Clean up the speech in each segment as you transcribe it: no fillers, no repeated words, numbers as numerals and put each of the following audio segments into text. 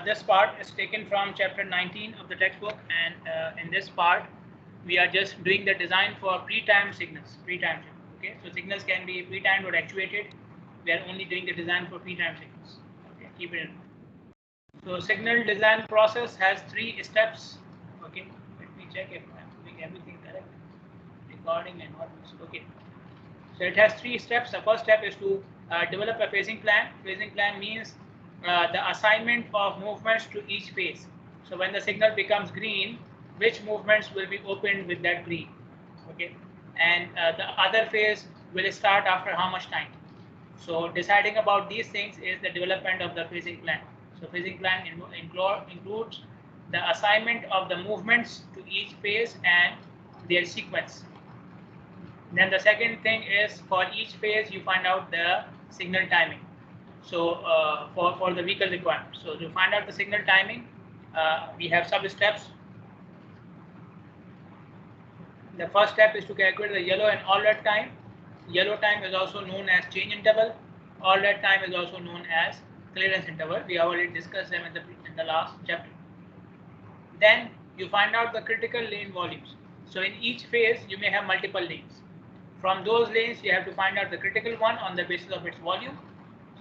This part is taken from chapter 19 of the textbook, and in this part, we are just doing the design for pre-timed signals. Pre-timed signals. Okay, so signals can be pre-timed or actuated. We are only doing the design for pre-timed signals. Okay, keep it in mind. So signal design process has 3 steps. Okay, let me check if I'm doing everything correct. Recording and all this. Okay. So it has 3 steps. The first step is to develop a phasing plan. Phasing plan means the assignment of movements to each phase. So when the signal becomes green, which movements will be opened with that green? Okay, and the other phase will start after how much time? So deciding about these things is the development of the phasing plan. So phasing plan includes the assignment of the movements to each phase and their sequence. Then the second thing is for each phase you find out the signal timing. So for the vehicle requirement. So to find out the signal timing, we have sub steps. The first step is to calculate the yellow and all red time. Yellow time is also known as change interval. All red time is also known as clearance interval. We have already discussed them in the last chapter. Then you find out the critical lane volumes. So in each phase you may have multiple lanes. From those lanes you have to find out the critical one on the basis of its volume.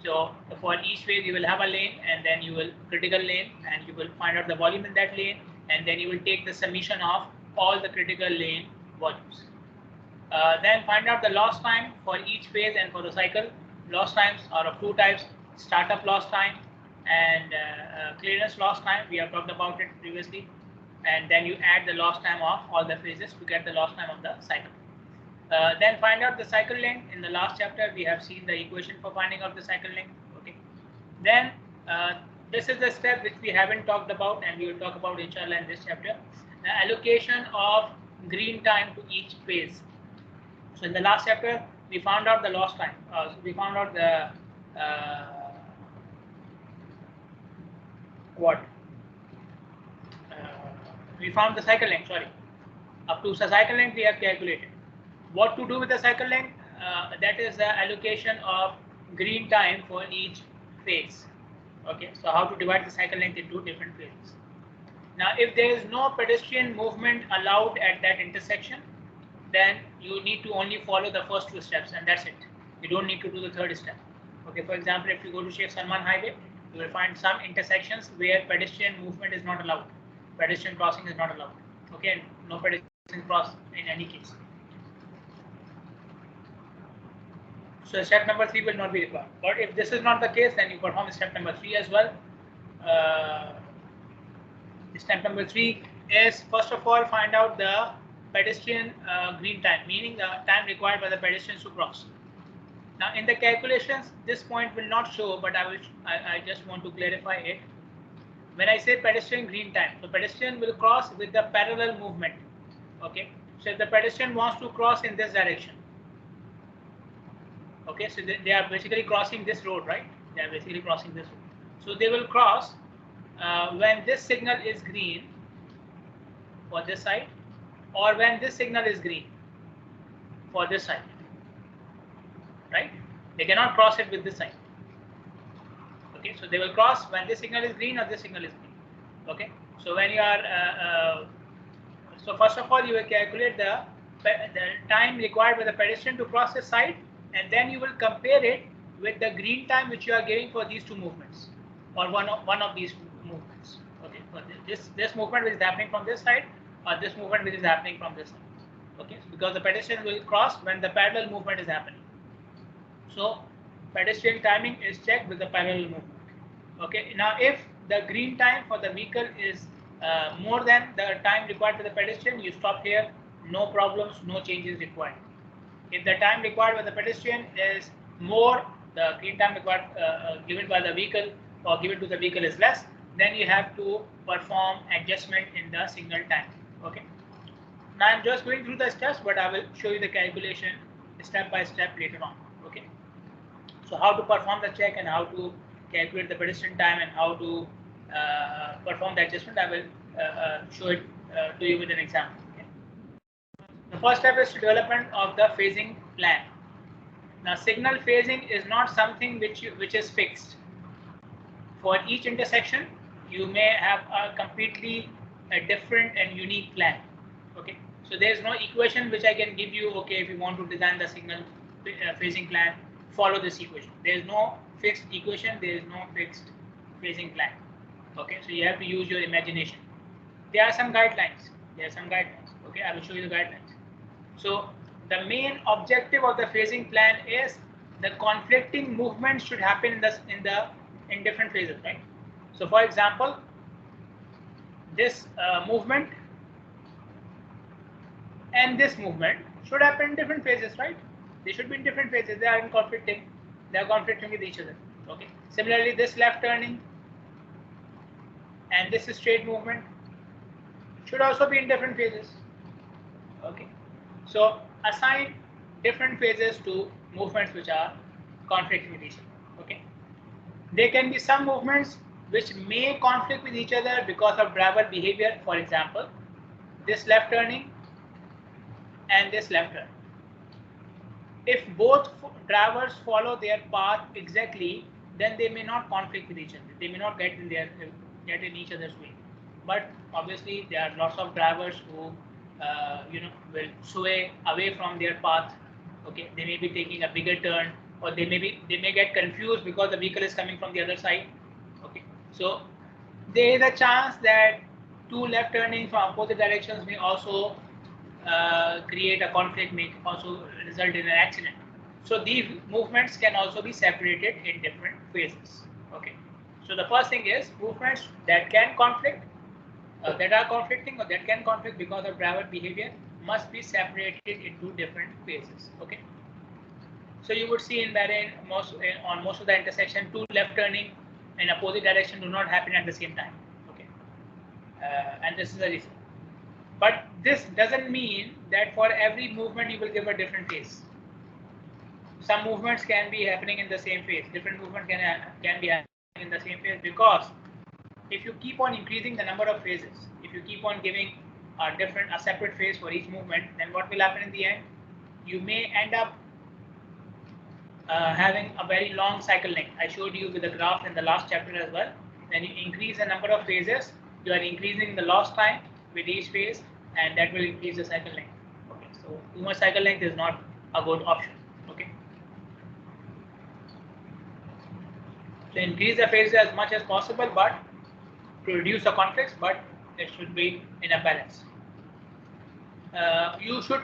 So for each phase you will have a lane, and then you will critical lane, and you will find out the volume in that lane, and then you will take the summation of all the critical lane volumes. Then find out the loss time for each phase and for the cycle. Loss times are of 2 types: startup loss time and clearance loss time. We have talked about it previously. And then you add the loss time of all the phases to get the loss time of the cycle. Then find out the cycle length. In the last chapter we have seen the equation for finding out the cycle length. Okay. Then this is the step which we haven't talked about, and we will talk about inshallah in this chapter: the allocation of green time to each phase. So in the last chapter we found out the loss time. So we found out the we found the cycle length. Sorry, up to the cycle length we have calculated. What to do with the cycle length? That is the allocation of green time for each phase. Okay, so how to divide the cycle length into different phases. Now, if there is no pedestrian movement allowed at that intersection, then you need to only follow the first 2 steps, and that's it. You don't need to do the third step. Okay, for example, if you go to Sheikh Salman Highway, you will find some intersections where pedestrian movement is not allowed. Pedestrian crossing is not allowed. Okay, no pedestrian cross in any case. So step number 3 will not be required. But if this is not the case, then you perform step number 3 as well. Step number 3 is, first of all, find out the pedestrian green time, meaning the time required by the pedestrians to cross. Now in the calculations, this point will not show, but I just want to clarify it. When I say pedestrian green time, the pedestrian will cross with the parallel movement. Okay, so if the pedestrian wants to cross in this direction, okay, so they are basically crossing this road, right? They are basically crossing this road. So they will cross when this signal is green for this side, or when this signal is green for this side, right? They cannot cross it with this side. Okay, so they will cross when this signal is green or this signal is green. Okay, so when you are so first of all you will calculate the time required by the pedestrian to cross this side, and then you will compare it with the green time which you are giving for these 2 movements, or one of these movements. Okay, for this movement which is happening from this side, or this movement which is happening from this side. Okay, so because the pedestrian will cross when the parallel movement is happening. So pedestrian timing is checked with the parallel movement. Okay, now if the green time for the vehicle is more than the time required for the pedestrian, you stop here. No problems, no changes required. If the time required by the pedestrian is more, the green time required given by the vehicle or given to the vehicle is less, then you have to perform adjustment in the signal time. Okay. Now I'm just going through the steps, but I will show you the calculation step by step later on. Okay. So how to perform the check and how to calculate the pedestrian time and how to perform the adjustment, I will show it to you with an example. Okay. The first step is development of the phasing plan. Now signal phasing is not something which is fixed. For each intersection you may have a completely different and unique plan. Okay, so there is no equation which I can give you. Okay, if you want to design the signal phasing plan, follow this equation. There is no fixed equation. There is no fixed phasing plan. Okay, so you have to use your imagination. There are some guidelines. Okay, I will show you the guidelines. So the main objective of the phasing plan is the conflicting movements should happen in different phases, right? So for example, this movement and this movement should happen in different phases, right? They should be in different phases. They are conflicting with each other. Okay. Similarly, this left turning and this straight movement should also be in different phases. Okay. So assign different phases to movements which are conflicting with each other. Okay. There can be some movements which may conflict with each other because of driver behavior. For example, this left turning and this left turn. If both drivers follow their path exactly, then they may not conflict with each other. They may not get in each other's way. But obviously, there are lots of drivers who will sway away from their path. Okay, they may be taking a bigger turn, or they may get confused because the vehicle is coming from the other side. Okay, so there is a chance that two left turning from opposite directions may also create a conflict, may also result in an accident. So these movements can also be separated in different phases. Okay. So the first thing is movements that can conflict, that are conflicting or that can conflict because of driver behavior must be separated into different phases. Okay. So you would see in Bahrain on most of the intersection, two left turning in opposite direction do not happen at the same time. Okay. And this is the reason. But this doesn't mean that for every movement you will give a different phase. Some movements can be happening in the same phase. Different movement can be happening in the same phase, because if you keep on increasing the number of phases, if you keep on giving a separate phase for each movement, then what will happen in the end? You may end up having a very long cycle length. I showed you with the graph in the last chapter as well. When you increase the number of phases, you are increasing the lost time with each phase, and that will increase the cycle length. Okay, so too much cycle length is not a good option. Okay, so increase the phases as much as possible, but to reduce the conflicts, but it should be in a balance. You should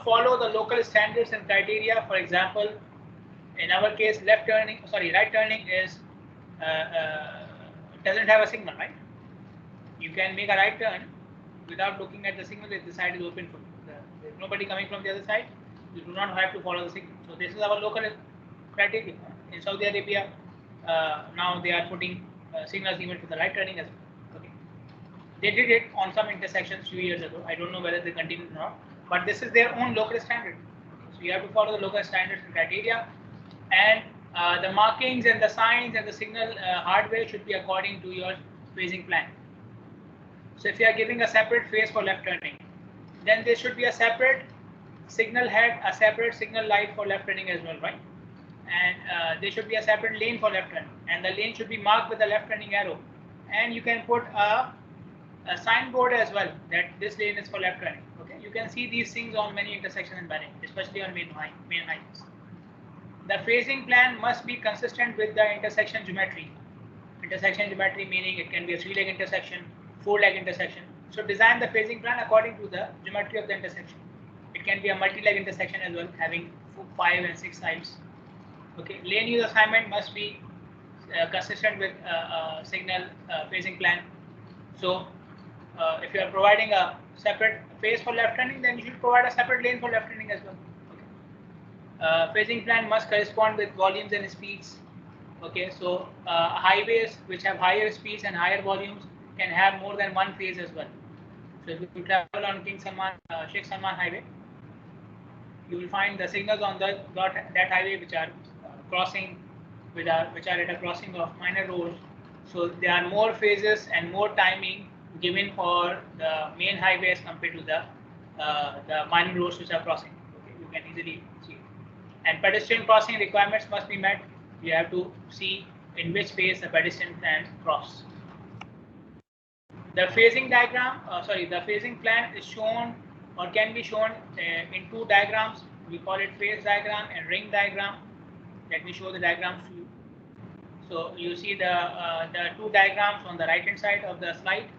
follow the local standards and criteria. For example, in our case, right turning is doesn't have a signal, right? You can make a right turn without looking at the signal if the side is open for you. There's nobody coming from the other side. You do not have to follow the signal. So this is our local criteria. In Saudi Arabia, now they are putting signals even for the right turning as well. Okay. They did it on some intersections few years ago. I don't know whether they continue or not, but this is their own local standard. So you have to follow the local standards and criteria, and the markings and the signs and the signal hardware should be according to your phasing plan. So if you are giving a separate phase for left turning, then there should be a separate signal head, a separate signal light for left turning as well, right? And there should be a separate lane for left turning, and the lane should be marked with the left turning arrow. And you can put a signboard as well that this lane is for left turning. Okay, you can see these things on many intersections in Bahrain, especially on main highways. The phasing plan must be consistent with the intersection geometry. Intersection geometry meaning it can be a 3-leg intersection, 4-leg intersection. So design the phasing plan according to the geometry of the intersection. It can be a multi-leg intersection as well, having 5 and 6 sides. Okay, lane use assignment must be consistent with signal phasing plan. So if you are providing a separate phase for left turning, then you should provide a separate lane for left turning as well. Okay. Phasing plan must correspond with volumes and speeds. Okay, so highways which have higher speeds and higher volumes can have more than one phase as well. So if you travel on King Salman, Sheikh Salman highway, you will find the signals on that highway which are crossing which are at a crossing of minor roads. So there are more phases and more timing given for the main highway as compared to the minor roads which are crossing. Okay, you can easily see it. And pedestrian crossing requirements must be met. You have to see in which phase the pedestrian can cross. The phasing diagram, the phasing plan is shown or can be shown in two diagrams. We call it phase diagram and ring diagram. Let me show the diagrams to you. So you see the two diagrams on the right hand side of the slide.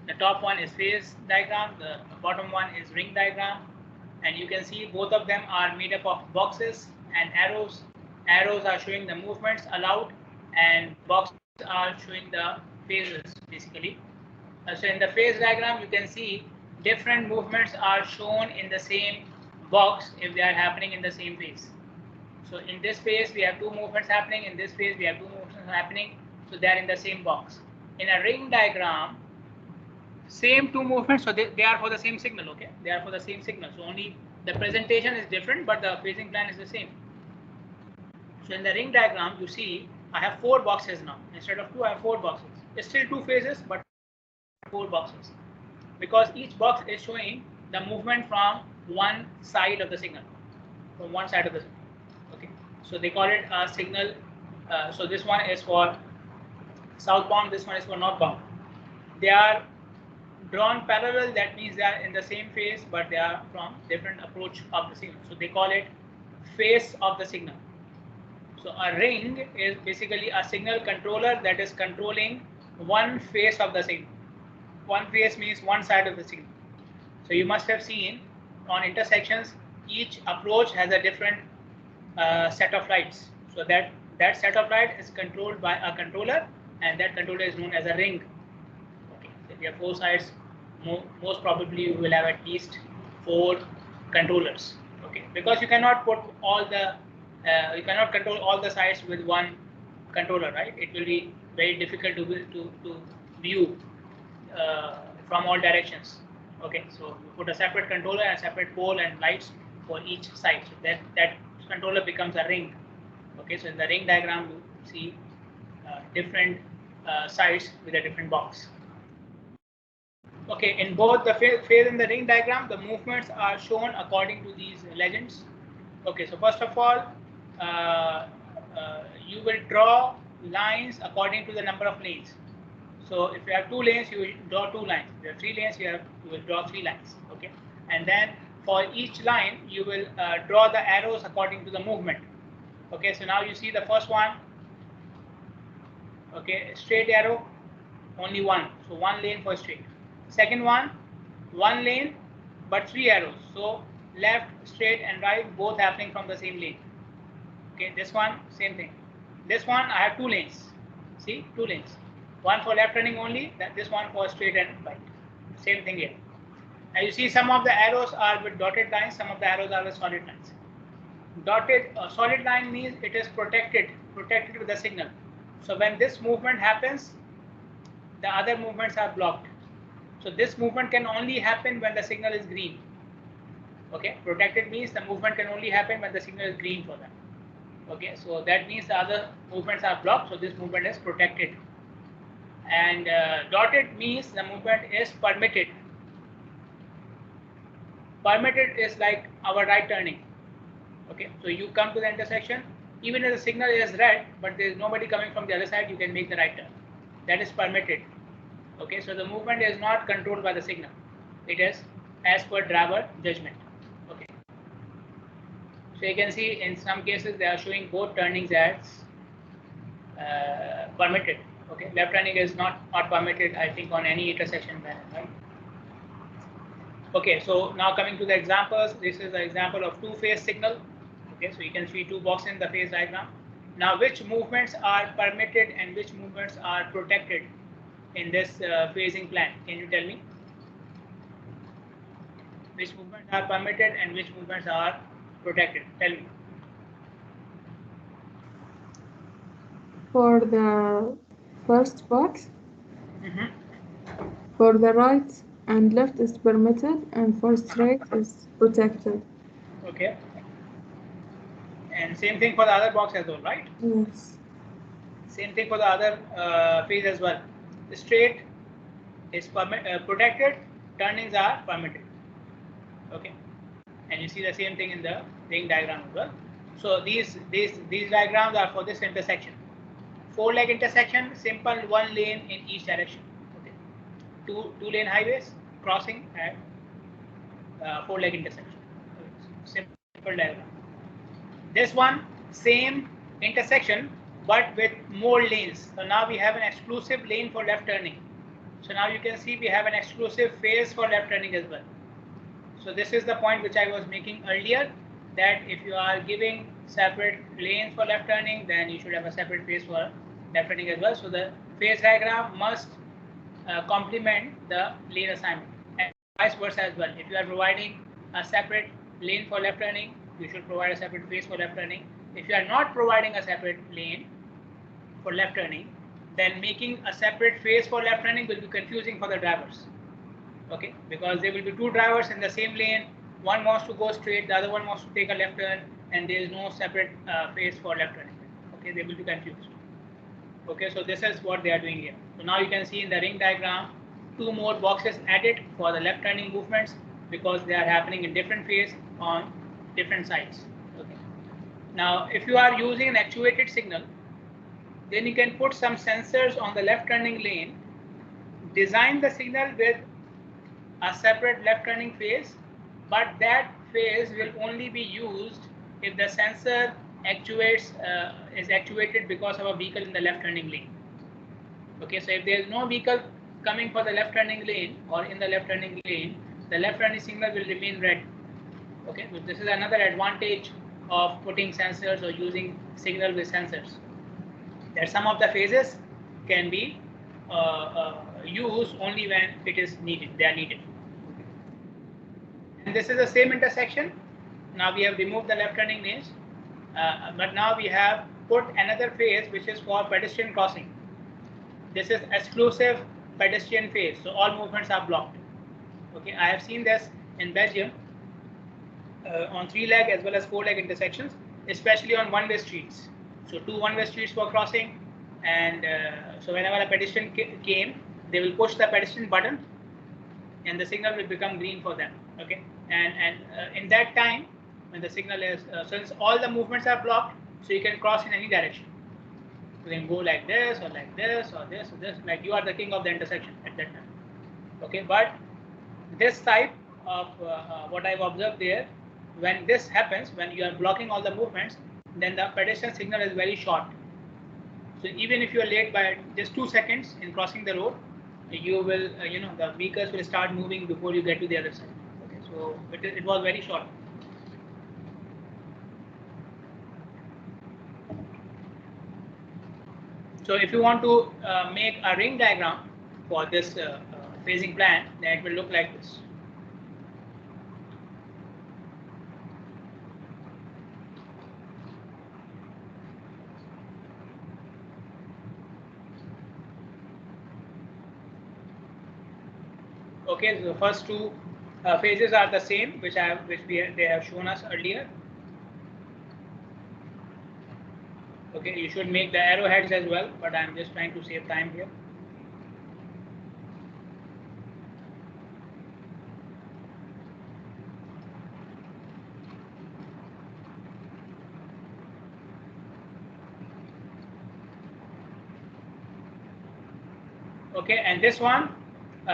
The top one is phase diagram, the bottom one is ring diagram, and you can see both of them are made up of boxes and arrows. Arrows are showing the movements allowed and boxes are showing the phases basically. So in the phase diagram you can see different movements are shown in the same box if they are happening in the same phase. So in this phase we have two movements happening, in this phase we have two movements happening, so they are in the same box. In a ring diagram, same two movements, so they are for the same signal, okay? They are for the same signal, so only the presentation is different, but the phasing plan is the same. So in the ring diagram, you see I have 4 boxes now. Instead of 2, I have 4 boxes. It's still 2 phases, but 4 boxes. Because each box is showing the movement from one side of the signal. From one side of the signal. Okay. So they call it a signal. So this one is for southbound, this one is for northbound. They are drawn parallel, that means they are in the same phase, but they are from different approach of the signal. So they call it phase of the signal. So a ring is basically a signal controller that is controlling one phase of the signal. One phase means one side of the signal. So you must have seen on intersections, each approach has a different set of lights. So that set of light is controlled by a controller, and that controller is known as a ring. Okay. So if you have 4 sides, most probably you will have at least 4 controllers. Okay, because you cannot put all the you cannot control all the sides with one controller, right? It will be very difficult to view from all directions. Okay, so you put a separate controller and separate pole and lights for each side. So that controller becomes a ring. Okay, so in the ring diagram you see different sides with a different box. Okay, in both the phase and the ring diagram, the movements are shown according to these legends. Okay, so first of all, you will draw lines according to the number of lanes. So if you have 2 lanes, you will draw 2 lines. If you have 3 lanes, you will draw 3 lines. Okay, and then for each line, you will draw the arrows according to the movement. Okay, so now you see the first one. Okay, straight arrow, only 1. So 1 lane for straight. Second one, 1 lane, but 3 arrows. So left, straight, and right both happening from the same lane. Okay, this one, same thing. This one, I have 2 lanes. See, 2 lanes. One for left turning only, this one for straight and right. Same thing here. And you see some of the arrows are with dotted lines, some of the arrows are with solid lines. Dotted solid line means it is protected with the signal. So when this movement happens, the other movements are blocked. So this movement can only happen when the signal is green. Okay, protected means the movement can only happen when the signal is green for them. Okay, so that means the other movements are blocked, so this movement is protected. And dotted means the movement is permitted. Permitted is like our right turning. Okay, so you come to the intersection, even if the signal is red, but there is nobody coming from the other side, you can make the right turn. That is permitted. Okay, so the movement is not controlled by the signal. It is as per driver judgment. Okay. So you can see in some cases they are showing both turnings as permitted. Okay, left turning is not permitted, I think, on any intersection banner, right? Okay, so now coming to the examples, this is an example of 2-phase signal. Okay, so you can see 2 boxes in the phase diagram. Now, which movements are permitted and which movements are protected in this phasing plan? Can you tell me? Which movements are permitted and which movements are protected? Tell me. For the first box, for the right and left is permitted, and for straight is protected. Okay. And same thing for the other box as well, right? Yes. Same thing for the other phase as well. The straight is protected, turnings are permitted. Okay. And you see the same thing in the ring diagram as well. So these diagrams are for this intersection. 4-leg intersection, simple 1 lane in each direction. Okay. two lane highways crossing at 4-leg intersection. Simple diagram. This one, same intersection, but with more lanes. So now we have an exclusive lane for left turning. So now you can see we have an exclusive phase for left turning as well. So this is the point which I was making earlier, that if you are giving separate lanes for left turning, then you should have a separate phase for left turning as well. So the phase diagram must complement the lane assignment, and vice versa as well. If you are providing a separate lane for left turning, you should provide a separate phase for left turning. If you are not providing a separate lane for left turning, then making a separate phase for left turning will be confusing for the drivers. Okay, because there will be two drivers in the same lane. One wants to go straight, the other one wants to take a left turn, and there is no separate phase for left turning. Okay, they will be confused. Okay, so this is what they are doing here. So now you can see in the ring diagram, two more boxes added for the left turning movements, because they are happening in different phase on different sides. Okay. Now, if you are using an actuated signal, then you can put some sensors on the left turning lane, design the signal with a separate left turning phase, but that phase will only be used if the sensor is actuated because of a vehicle in the left turning lane. Okay, so if there is no vehicle coming for the left turning lane or in the left turning lane, the left turning signal will remain red. Okay, so this is another advantage of putting sensors or using signal with sensors, that some of the phases can be used only when it is needed, they are needed. And this is the same intersection. Now we have removed the left turning lanes, but now we have put another phase which is for pedestrian crossing. This is exclusive pedestrian phase, so all movements are blocked. Okay, I have seen this in Belgium on 3-leg as well as 4-leg intersections, especially on one-way streets. So two one-way streets for crossing, and so whenever a pedestrian came, they will push the pedestrian button, and the signal will become green for them. Okay, and in that time, when the signal is since all the movements are blocked, so you can cross in any direction. You can go like this or like this or this or this, like you are the king of the intersection at that time. Okay, but this type of what I've observed there, when this happens, when you are blocking all the movements, then the pedestrian signal is very short. So even if you are late by just 2 seconds in crossing the road, you will, the vehicles will start moving before you get to the other side. Okay, so it was very short. So if you want to make a ring diagram for this phasing plan, then it will look like this. Okay, so the first two phases are the same, which they have shown us earlier. Okay, you should make the arrowheads as well, but I'm just trying to save time here. Okay, and this one,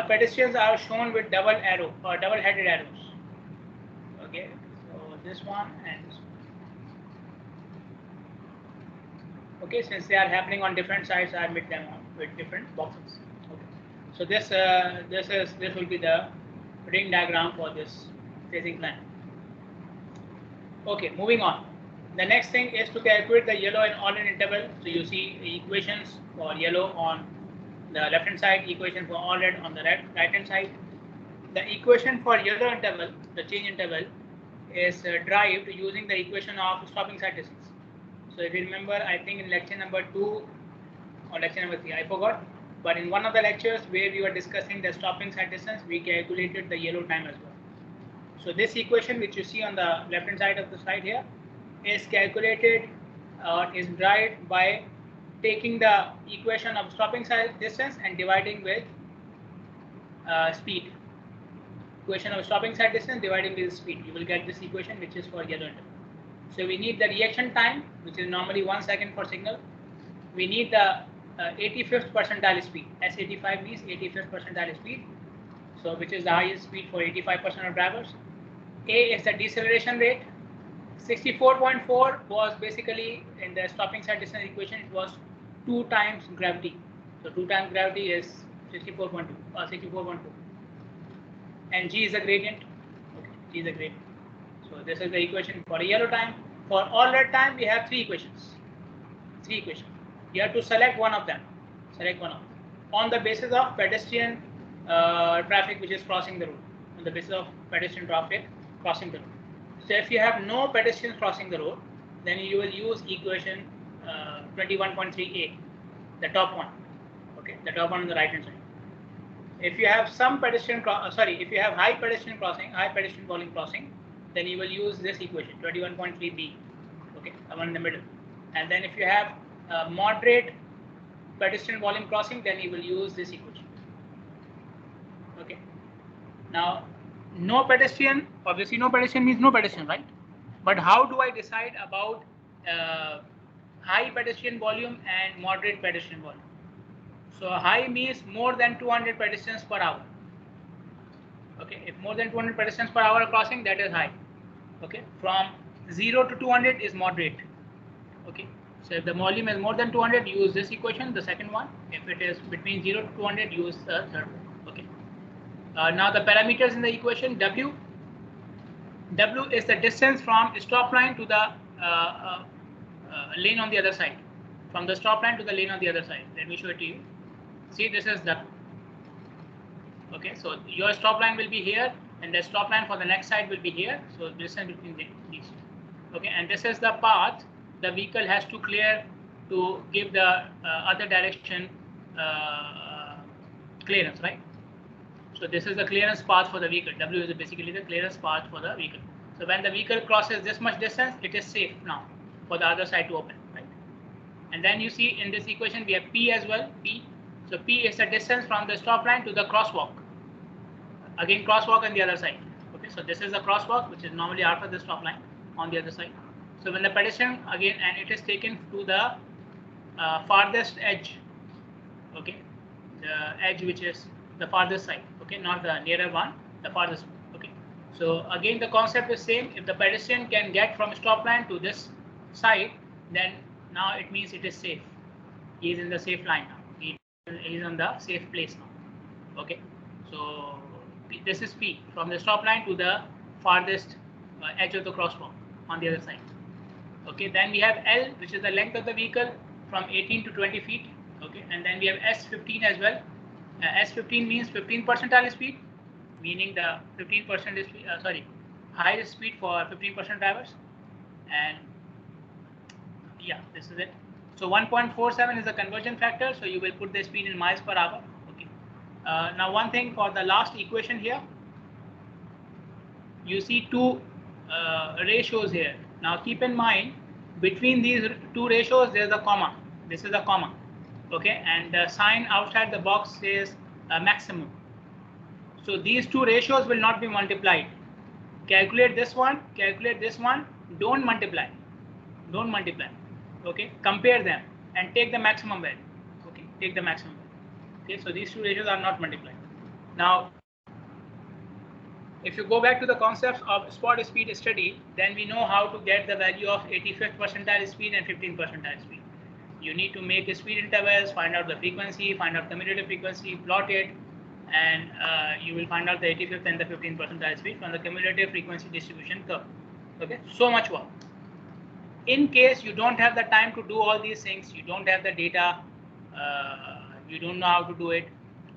pedestrians are shown with double arrow or double-headed arrows. Okay, so this one and this one. Okay, since they are happening on different sides, I made them on with different boxes. Okay, so this will be the ring diagram for this phasing plan. Okay, moving on. The next thing is to calculate the yellow and orange interval. So you see equations for yellow on the left hand side, equation for orange on the right hand side. The equation for yellow interval, the change interval, is derived using the equation of stopping side distance. So if you remember, I think in lecture number 2 or lecture number 3, I forgot, but in one of the lectures where we were discussing the stopping side distance, we calculated the yellow time as well. So this equation which you see on the left hand side of the slide here is calculated is derived by taking the equation of stopping side distance and dividing with speed. Equation of stopping side distance dividing with speed. You will get this equation which is for yellow interval. So we need the reaction time, which is normally 1 second for signal. We need the 85th percentile speed. S85 means 85th percentile speed. So which is the highest speed for 85% of drivers. A is the deceleration rate. 64.4 was basically in the stopping side distance equation, it was 2 times gravity. So 2 times gravity is 64.2 or 64.4. And G is the gradient. Okay, G is the gradient. So this is the equation for yellow time. For all red time, we have 3 equations. 3 equations. You have to select one of them. Select one of them on the basis of pedestrian traffic which is crossing the road. On the basis of pedestrian traffic crossing the road. So if you have no pedestrians crossing the road, then you will use equation 21.3a, the top one. Okay, the top one on the right hand side. If you have some pedestrian, if you have high pedestrian crossing, high pedestrian volume crossing, then you will use this equation 21.3b. Okay, the one in the middle. And then if you have moderate pedestrian volume crossing, then you will use this equation. Okay. Now, no pedestrian, obviously no pedestrian means no pedestrian, right? But how do I decide about high pedestrian volume and moderate pedestrian volume? So high means more than 200 pedestrians per hour. Okay, if more than 200 pedestrians per hour are crossing, that is high. Okay, from 0 to 200 is moderate. Okay, so if the volume is more than 200, use this equation, the second one. If it is between 0 to 200, use the third one. Okay. Now the parameters in the equation, W is the distance from stop line to the lane on the other side. From the stop line to the lane on the other side. Let me show it to you. See, this is the, okay, so your stop line will be here and the stop line for the next side will be here. So distance between these. Okay, and this is the path the vehicle has to clear to give the other direction clearance, right? So this is the clearance path for the vehicle. W is basically the clearance path for the vehicle. So when the vehicle crosses this much distance, it is safe now for the other side to open, right? And then you see in this equation we have P as well, P. So P is the distance from the stop line to the crosswalk. Again, crosswalk on the other side. Okay, so this is the crosswalk, which is normally after the stop line on the other side. So when the pedestrian again, and it is taken to the farthest edge. Okay, the edge which is the farthest side. Okay, not the nearer one, the farthest one. Okay, so again the concept is same. If the pedestrian can get from stop line to this side, then now it means it is safe. He is in the safe line now. He is on the safe place now. Okay, so this is P, from the stop line to the farthest edge of the crosswalk on the other side. Okay, then we have L, which is the length of the vehicle from 18 to 20 feet. Okay, and then we have S15 as well. S15 means 15 percentile speed, meaning the 15% is highest speed for 15% drivers. And yeah, this is it. So 1.47 is the conversion factor. So you will put the speed in miles per hour. Okay. Now one thing for the last equation here, you see two ratios here. Now keep in mind, between these two ratios there is a comma. This is a comma. Okay, and the sign outside the box says maximum. So these two ratios will not be multiplied. Calculate this one, don't multiply. Don't multiply. Okay, compare them and take the maximum value. Okay, take the maximum value. Okay, so these two ratios are not multiplied. Now, if you go back to the concepts of spot speed study, then we know how to get the value of 85th percentile speed and 15th percentile speed. You need to make speed intervals, find out the frequency, find out cumulative frequency, plot it, and you will find out the 85th and the 15th percentile speed from the cumulative frequency distribution curve. Okay, so much work. In case you don't have the time to do all these things, you don't have the data, you don't know how to do it,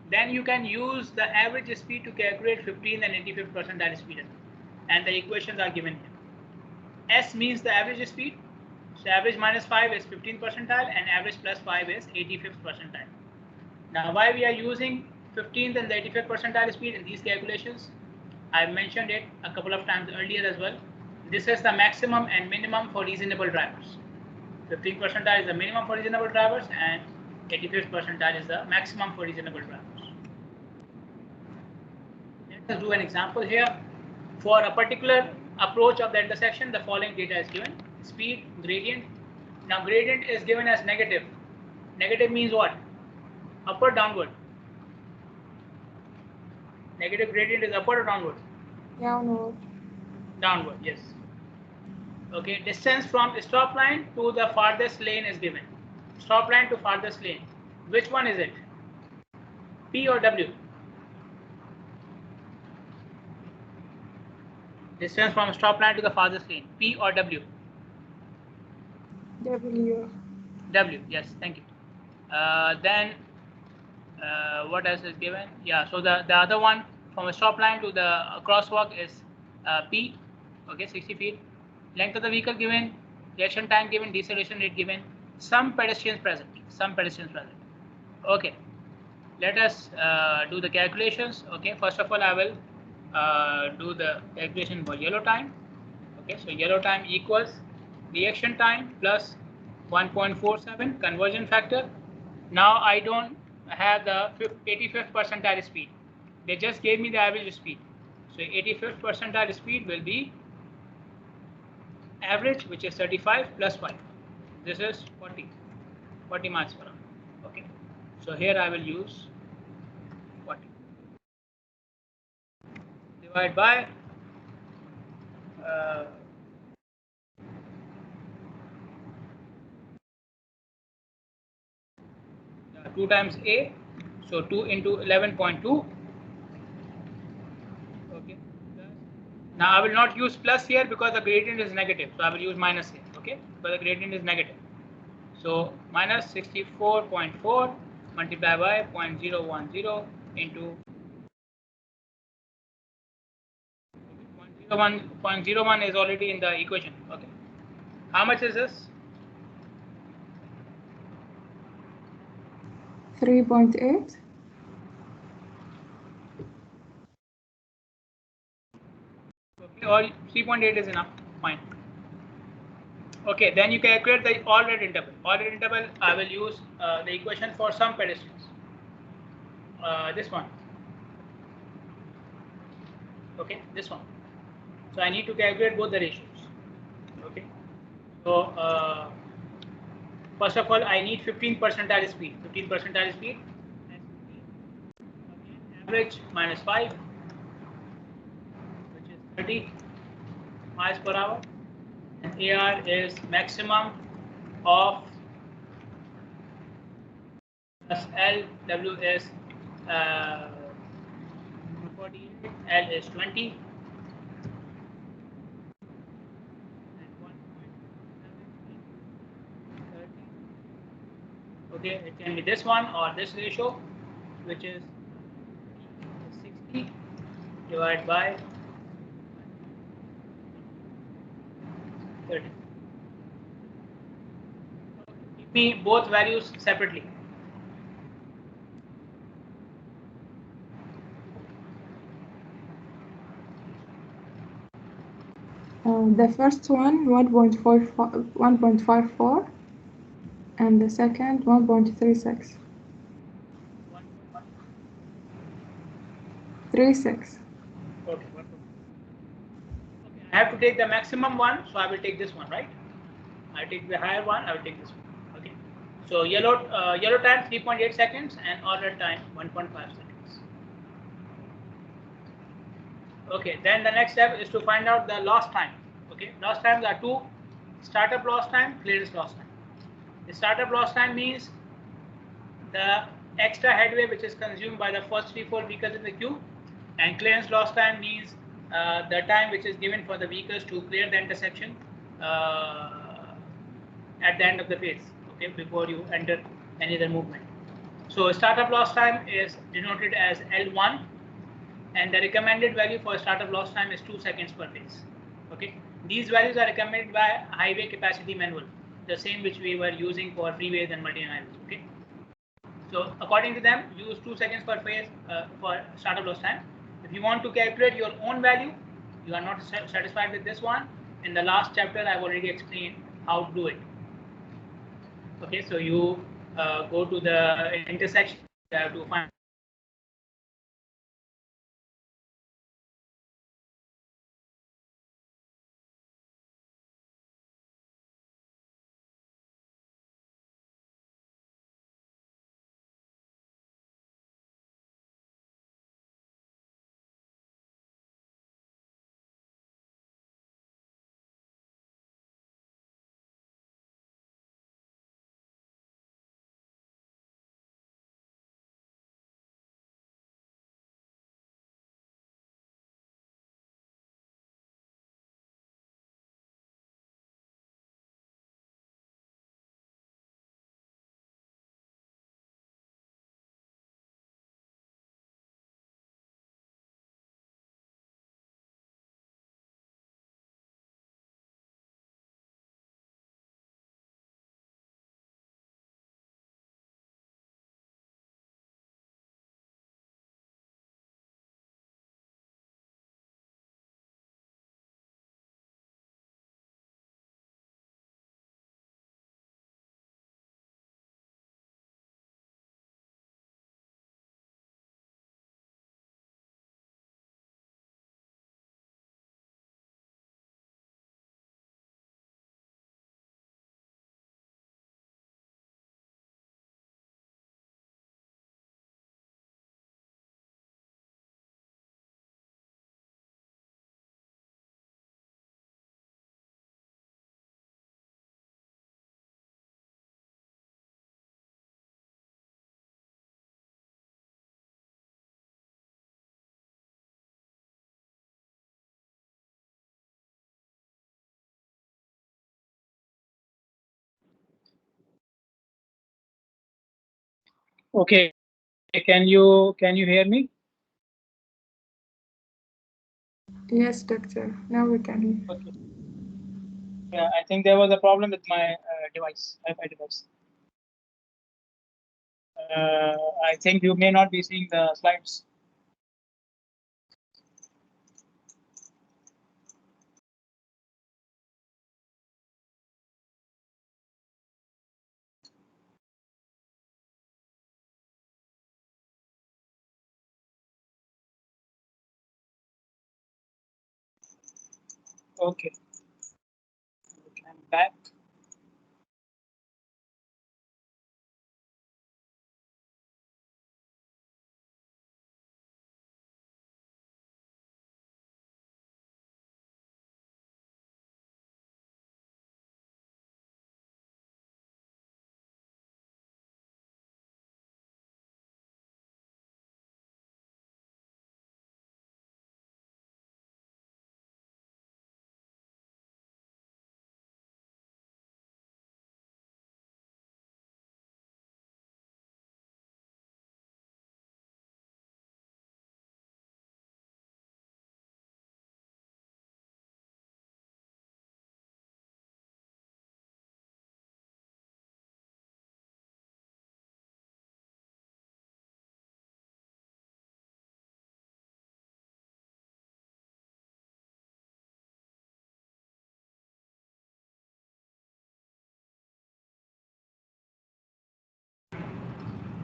then you can use the average speed to calculate 15th and 85th percentile speed. And the equations are given here. S means the average speed. So average minus 5 is 15th percentile and average plus 5 is 85th percentile. Now why we are using 15th and the 85th percentile speed in these calculations? I mentioned it a couple of times earlier as well. This is the maximum and minimum for reasonable drivers. 15th percentile is the minimum for reasonable drivers and 85th percentile is the maximum for reasonable drivers. Let us do an example here. For a particular approach of the intersection, the following data is given. Speed, gradient. Now gradient is given as negative. Negative means what? Upward, downward? Negative gradient is upward or downward? Downward. Downward, yes. Okay, distance from stop line to the farthest lane is given. Stop line to farthest lane. Which one is it? P or W? Distance from stop line to the farthest lane. P or W? W. W, yes, thank you. Then what else is given? Yeah, so the other one from a stop line to the crosswalk is P, okay, 60 feet. Length of the vehicle given, reaction time given, deceleration rate given, some pedestrians present, Okay, let us do the calculations. Okay, first of all, I will do the calculation for yellow time. Okay, so yellow time equals reaction time plus 1.47 conversion factor. Now I don't have the 85th percentile speed. They just gave me the average speed. So 85th percentile speed will be average, which is 35 plus 5. This is 40 miles per hour. Okay, so here I will use 40 divided by 2 times A, so 2 into 11.2. Okay. Now I will not use plus here because the gradient is negative, so I will use minus here. Okay, because the gradient is negative. So minus 64.4 multiplied by 0.010 into 0.01 is already in the equation. Okay, how much is this? 3.8. Okay, all 3.8 is enough. Fine. Okay, then you calculate the all red interval. All red interval, I will use the equation for some pedestrians. This one. Okay, this one. So I need to calculate both the ratios. Okay, so first of all, I need 15 percentile speed. 15 percentile speed. Average minus 5, which is 30 miles per hour. And AR is maximum of plus L. W is 48. L is 20. Okay, it can be this one or this ratio, which is 60 divided by 30. Give me both values separately. The first one 1.54 and the second 1.36. 36. Okay. I have to take the maximum one, so I will take this one, right? I take the higher one, I will take this one. Okay. So yellow time 3.8 seconds and all red time 1.5 seconds. Okay. Then the next step is to find out the lost time. Okay. Lost times are two: startup lost time, clearance lost time. The startup lost time means the extra headway which is consumed by the first 3-4 vehicles in the queue, and clearance loss time means the time which is given for the vehicles to clear the intersection at the end of the phase, okay, before you enter any other movement. So startup loss time is denoted as L1, and the recommended value for startup loss time is 2 seconds per phase. Okay, these values are recommended by highway capacity manual, the same which we were using for freeways and multi-highways. Okay, so according to them, use 2 seconds per phase for startup loss time. If you want to calculate your own value, you are not satisfied with this one, in the last chapter I've already explained how to do it. Okay, so you go to the intersection, you have to find Okay, can you hear me? Yes, doctor. Now we can hear. Okay. Yeah, I think there was a problem with my device, Wi-Fi device. I think you may not be seeing the slides. Okay, I'm back.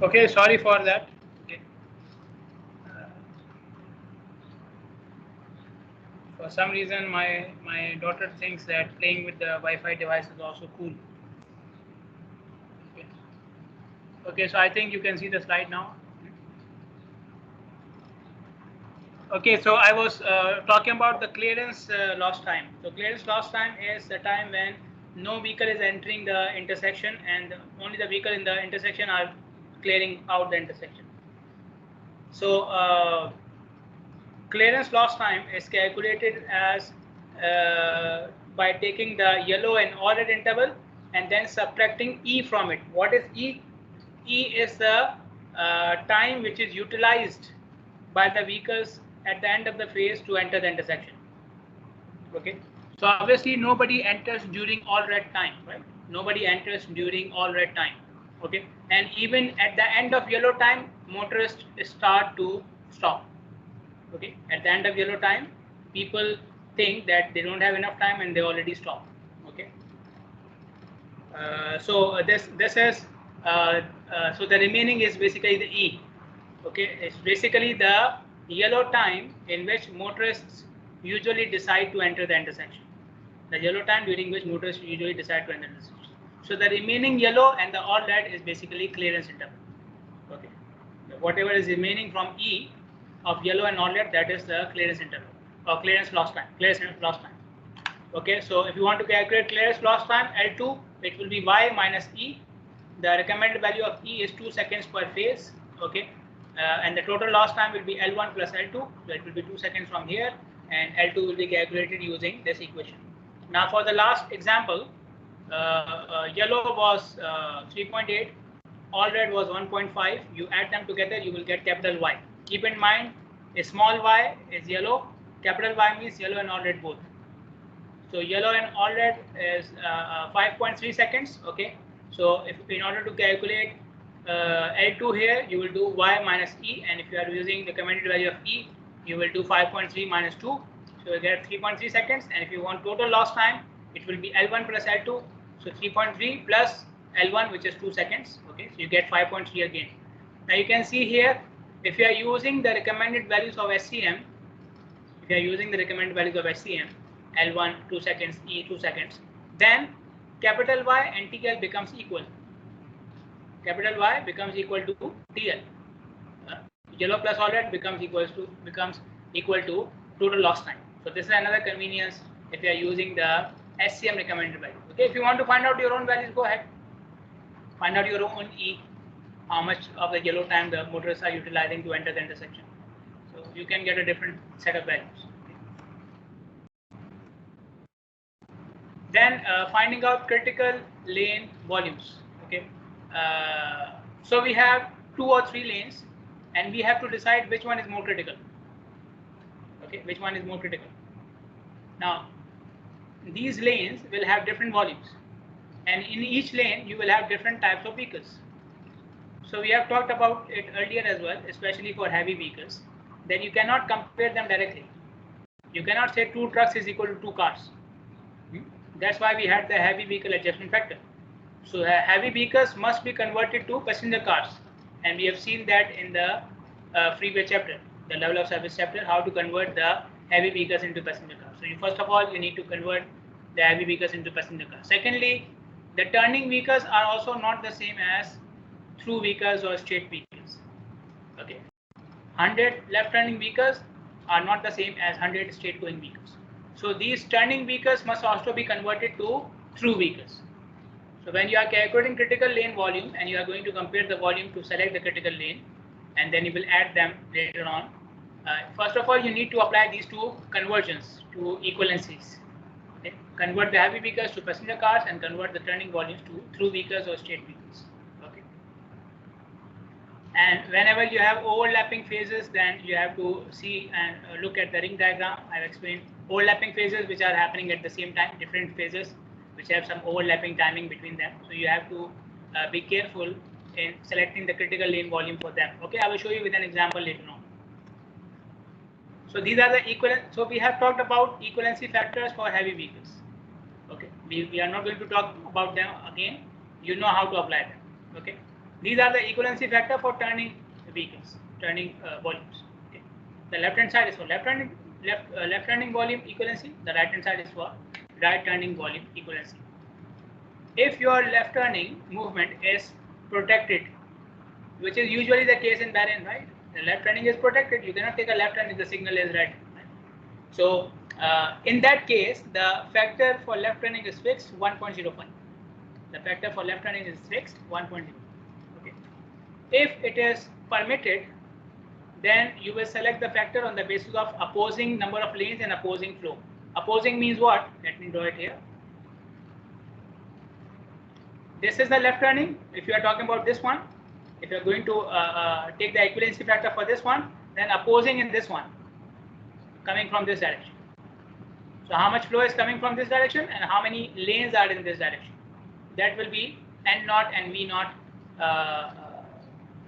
Okay, sorry for that. Okay. For some reason, my daughter thinks that playing with the Wi-Fi device is also cool. Okay. Okay, so I think you can see the slide now. Okay, so I was talking about the clearance loss time. So clearance loss time is the time when no vehicle is entering the intersection and only the vehicle in the intersection are clearing out the intersection. So clearance loss time is calculated as by taking the yellow and all red interval and then subtracting E from it. What is E? E is the time which is utilized by the vehicles at the end of the phase to enter the intersection. Okay, so obviously nobody enters during all red time, right? Nobody enters during all red time. Okay, and even at the end of yellow time, motorists start to stop. Okay, at the end of yellow time, people think that they don't have enough time and they already stop. Okay, so this is so the remaining is basically the E. Okay, it's basically the yellow time in which motorists usually decide to enter the intersection. The yellow time during which motorists usually decide to enter the intersection. So the remaining yellow and the all red is basically clearance interval. Okay, whatever is remaining from E of yellow and all red, that is the clearance interval or clearance loss time. Clearance loss time. Okay, so if you want to calculate clearance loss time L2, it will be Y minus E. The recommended value of E is 2 seconds per phase. Okay, and the total loss time will be L1 plus L2. So it will be 2 seconds from here, and L2 will be calculated using this equation. Now for the last example, yellow was 3.8, all red was 1.5. You add them together, you will get capital Y. Keep in mind, a small y is yellow, capital Y means yellow and all red both. So yellow and all red is 5.3 seconds. Okay, so if in order to calculate L2 here, you will do Y minus E, and if you are using the recommended value of E, you will do 5.3 minus 2, so you get 3.3 seconds. And if you want total loss time, it will be L1 plus L2, so 3.3 plus L1, which is 2 seconds. Okay, so you get 5.3 again. Now you can see here, if you are using the recommended values of SCM, if you are using the recommended values of SCM, L1 2 seconds, E 2 seconds, then capital Y and TL becomes equal. Capital Y becomes equal to TL. Yellow plus all red becomes equal to total loss time. So this is another convenience if you are using the SCM recommended value. Okay, if you want to find out your own values, go ahead. Find out your own E, how much of the yellow time the motorists are utilizing to enter the intersection. So you can get a different set of values. Then finding out critical lane volumes. Okay, so we have 2 or 3 lanes, and we have to decide which one is more critical. Okay, which one is more critical. Now, these lanes will have different volumes, and in each lane you will have different types of vehicles. So we have talked about it earlier as well, especially for heavy vehicles, that you cannot compare them directly. You cannot say 2 trucks is equal to 2 cars. That's why we had the heavy vehicle adjustment factor. So heavy vehicles must be converted to passenger cars, and we have seen that in the freeway chapter, the level of service chapter, how to convert the heavy vehicles into passenger cars. So first of all, you need to convert the heavy vehicles into passenger cars. Secondly, the turning vehicles are also not the same as through vehicles or straight vehicles. Okay, 100 left turning vehicles are not the same as 100 straight going vehicles. So these turning vehicles must also be converted to through vehicles. So when you are calculating critical lane volume and you are going to compare the volume to select the critical lane, and then you will add them later on. First of all, you need to apply these two conversions to equivalencies. Okay? Convert the heavy vehicles to passenger cars and convert the turning volumes to through vehicles or straight vehicles. Okay. And whenever you have overlapping phases, then you have to see and look at the ring diagram. I've explained overlapping phases which are happening at the same time, different phases which have some overlapping timing between them. So you have to be careful in selecting the critical lane volume for them. Okay, I will show you with an example later on. So these are the equivalent. So we have talked about equivalency factors for heavy vehicles. Okay, we are not going to talk about them again. You know how to apply them. Okay, these are the equivalency factor for turning vehicles, turning volumes. Okay, the left hand side is for left turning volume equivalency. The right hand side is for right turning volume equivalency. If your left turning movement is protected, which is usually the case in Bahrain, right? The left turning is protected. You cannot take a left turn if the signal is red. Right? So in that case, the factor for left turning is fixed 1.05. The factor for left turning is fixed 1.0. Okay. If it is permitted, then you will select the factor on the basis of opposing number of lanes and opposing flow. Opposing means what? Let me draw it here. This is the left turning. If you are talking about this one, if you are going to take the equivalency factor for this one, then opposing in this one, coming from this direction. So how much flow is coming from this direction and how many lanes are in this direction? That will be N naught and V naught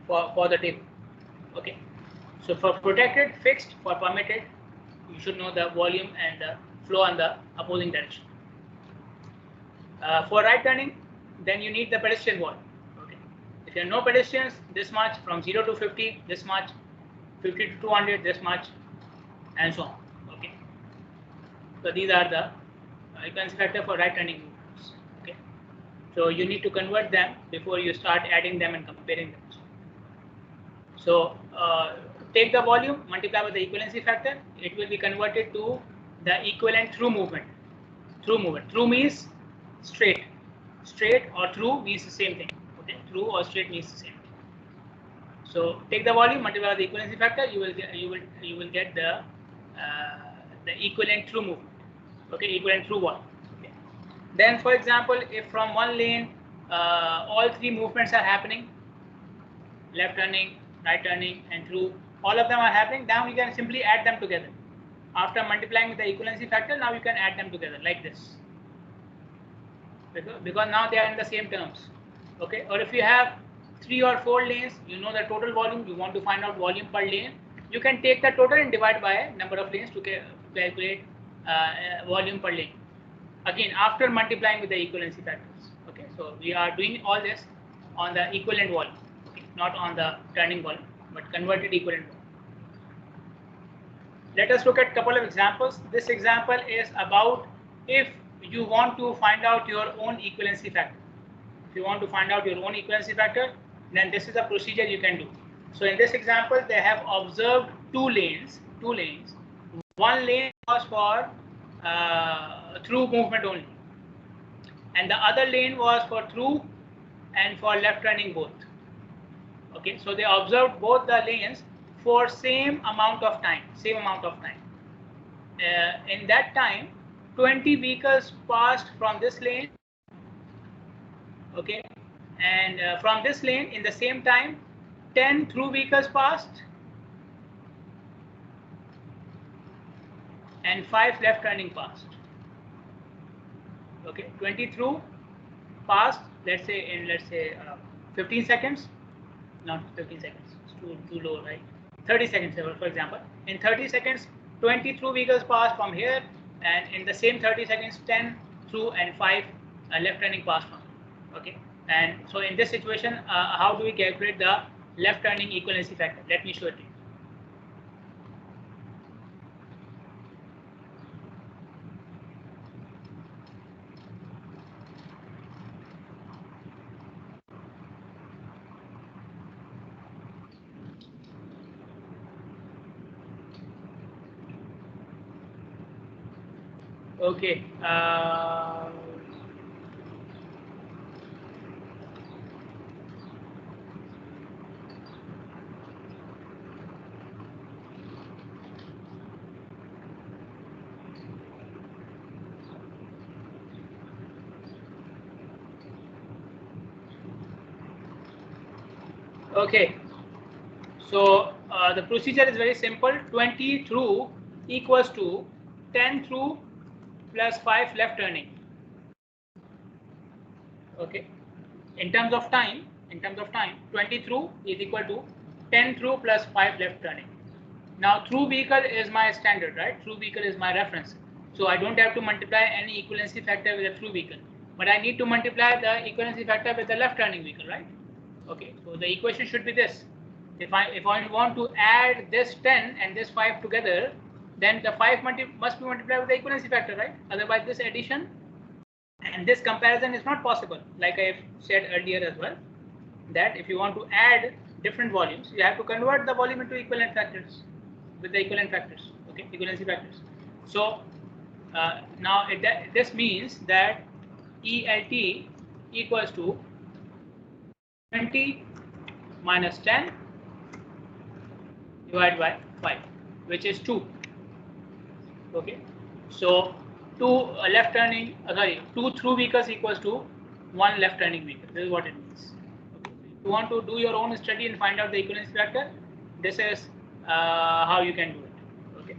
for the table. Okay. So for protected, fixed, for permitted, you should know the volume and the flow on the opposing direction. For right turning, then you need the pedestrian volume. Okay. If there are no pedestrians, this much, from 0 to 50, this much, 50 to 200, this much, and so on. Okay. So these are the equivalency factor for right turning movements. Okay. So you need to convert them before you start adding them and comparing them. So take the volume, multiply by the equivalency factor, it will be converted to the equivalent through movement. Through movement. Through means straight. Straight or through means the same thing. Okay, through or straight means the same thing. So take the volume, multiply by the equivalency factor, you will get the equivalent through movement. Okay, equivalent through volume. Okay. Then, for example, if from one lane all three movements are happening, left turning, right turning, and through, all of them are happening, now you can simply add them together. After multiplying with the equivalency factor, now you can add them together like this. Because now they are in the same terms. Okay, or if you have 3 or 4 lanes, you know the total volume, you want to find out volume per lane, you can take the total and divide by number of lanes to calculate volume per lane. Again, after multiplying with the equivalency factors. Okay, so we are doing all this on the equivalent volume, okay, not on the turning volume, but converted equivalent volume. Let us look at a couple of examples. This example is about if you want to find out your own equivalency factor. If you want to find out your own equivalency factor, then this is a procedure you can do. So in this example, they have observed two lanes. One lane was for through movement only, and the other lane was for through and for left turning both. Okay, so they observed both the lanes for same amount of time. In that time, 20 vehicles passed from this lane. Okay, and from this lane in the same time, 10 through vehicles passed and 5 left turning passed. Okay, 20 through passed, let's say 15 seconds, not 15 seconds, it's too low, right? 30 seconds, for example. In 30 seconds, 20 through vehicles passed from here, and in the same 30 seconds, 10 through and 5 left turning passed from here. Okay, and so in this situation, how do we calculate the left turning equivalency factor? Let me show it to you. Okay. Okay. So the procedure is very simple. 20 through equals to 10 through plus 5 left turning. Okay. In terms of time, 20 through is equal to 10 through plus 5 left turning. Now through vehicle is my standard, right? Through vehicle is my reference. So I don't have to multiply any equivalency factor with a through vehicle, but I need to multiply the equivalency factor with the left turning vehicle, right? Okay. So the equation should be this. If I want to add this 10 and this 5 together, then the 5 must be multiplied with the equivalency factor, right? Otherwise this addition and this comparison is not possible. Like I said earlier as well, that if you want to add different volumes, you have to convert the volume into equivalent factors with the equivalent factors, okay, equivalency factors. So now this means that ELT equals to 20 minus 10 divided by 5, which is 2. Okay, so 2 left turning, 2 through vehicles equals to 1 left turning vehicle. This is what it means. Okay. If you want to do your own study and find out the equivalence factor, this is how you can do it. Okay.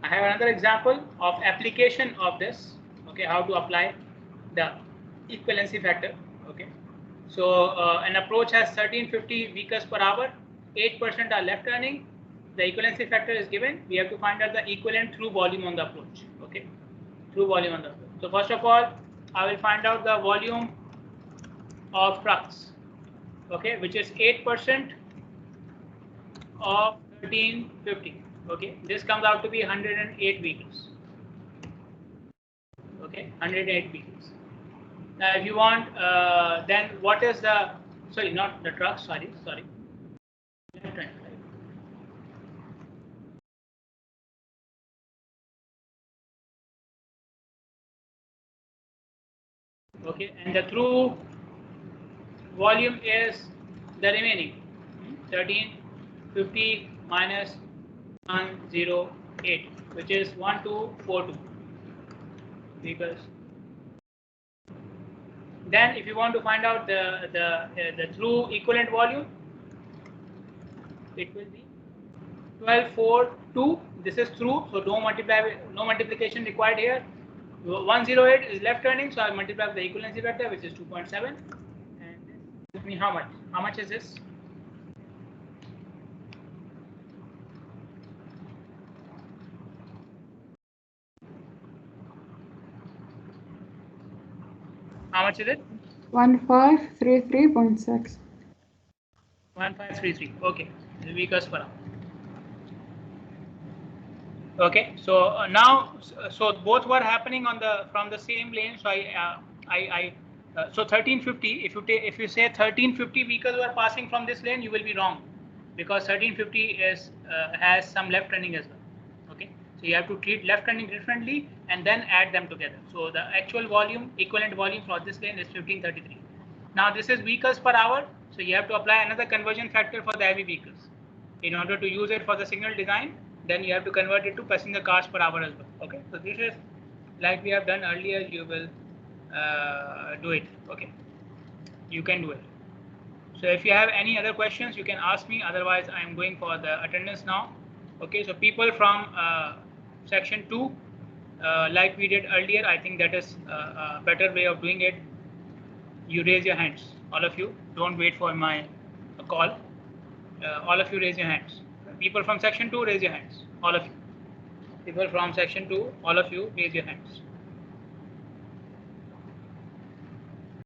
I have another example of application of this. Okay, how to apply the equivalency factor. Okay. So an approach has 1350 vehicles per hour, 8% are left turning. The equivalency factor is given. We have to find out the equivalent through volume on the approach. Okay, through volume on the approach. So first of all, I will find out the volume of trucks. Okay, which is 8% of 1350. Okay, this comes out to be 108 vehicles. Okay, 108 vehicles. Now, if you want, then what is the, sorry, not the trucks, sorry. Left turn, right? Okay, and the through volume is the remaining 1350 minus 108, which is 1242 vehicles. Then if you want to find out the through equivalent volume, it will be 1242. This is through, so don't multiply, no multiplication required here. 108 is left turning, so I multiply with the equivalency factor, which is 2.7. And this gives me how much? How much is this? How much is it? 1533.6. 1533. Okay, vehicles per hour. Okay, so now, so both were happening on the from the same lane. So so 1350. If you say 1350 vehicles were passing from this lane, you will be wrong, because 1350 is has some left turning as well. Okay, so you have to treat left turning differently and then add them together. So the actual volume, equivalent volume for this lane is 1533. Now this is vehicles per hour, so you have to apply another conversion factor for the heavy vehicles. In order to use it for the signal design, then you have to convert it to passenger cars per hour as well. Okay, so this is like we have done earlier. You will do it. Okay, you can do it. So if you have any other questions, you can ask me. Otherwise, I am going for the attendance now. Okay, so people from section 2, like we did earlier, I think that is a better way of doing it. You raise your hands, all of you. Don't wait for my call. All of you raise your hands. People from section 2, raise your hands. All of you. People from section 2, all of you raise your hands.